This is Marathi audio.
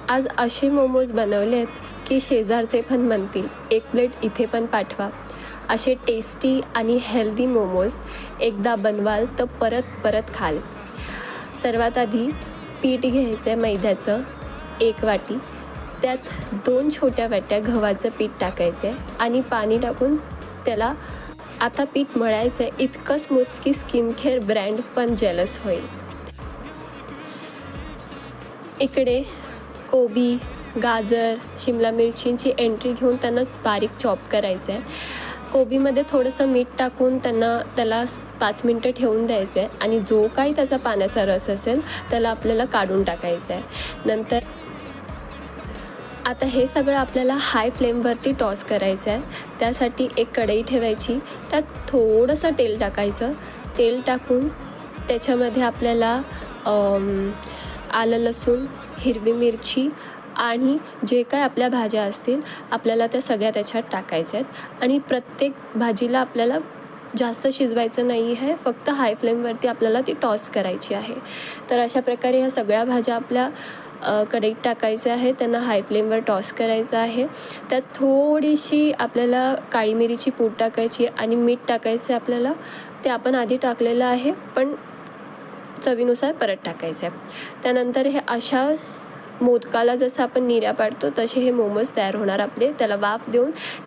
आज असे मोमोज बनवलेत की शेजारचे पण म्हणतील एक प्लेट इथे पण पाठवा. असे टेस्टी आणि हेल्दी मोमोज एकदा बनवाल तर परत परत खाल. सर्वात आधी पीठ घ्यायचं आहे मैद्याचं 1 वाटी. त्यात 2 छोट्या वाट्या गव्हाचं पीठ टाकायचं आहे आणि पाणी टाकून त्याला आता पीठ मळायचं आहे इतकं स्मूथ की स्किन केअर ब्रँड पण जेलस होईल. इकडे कोबी, गाजर, शिमला मिरचींची एंट्री घेऊन त्यांना बारीक चॉप करायचं आहे. कोबीमध्ये थोडंसं मीठ टाकून त्याला 5 मिनटं ठेवून द्यायचं आहे आणि जो काही त्याचा पाण्याचा रस असेल त्याला आपल्याला काढून टाकायचं आहे. नंतर आता हे सगळं आपल्याला हाय फ्लेमवरती टॉस करायचं आहे. त्यासाठी एक कढई ठेवायची, त्यात थोडंसं तेल टाकायचं. तेल टाकून त्याच्यामध्ये आपल्याला आलं, लसूण, हिरवी मिरची आणि जे काय आपल्या भाज्या असतील आपल्याला त्या सगळ्या त्याच्यात टाकायच्या आहेत आणि प्रत्येक भाजीला आपल्याला जास्त शिजवायचं नाही आहे, फक्त हाय फ्लेमवरती आपल्याला ती टॉस करायची आहे. तर अशा प्रकारे ह्या सगळ्या भाज्या आपल्या कढईत टाकायच्या आहे, त्यांना हाय फ्लेमवर टॉस करायचं आहे. त्यात थोडीशी आपल्याला काळी मिरीची पूड टाकायची आणि मीठ टाकायचं आहे आपल्याला. ते आपण आधी टाकलेलं आहे पण चवीनुसार परत टाकायचं आहे. त्यानंतर हे अशा मोदकाला जसं आपण निर्या पाडतो तसे हे मोमोज तयार होणार आपले. त्याला वाफ देऊन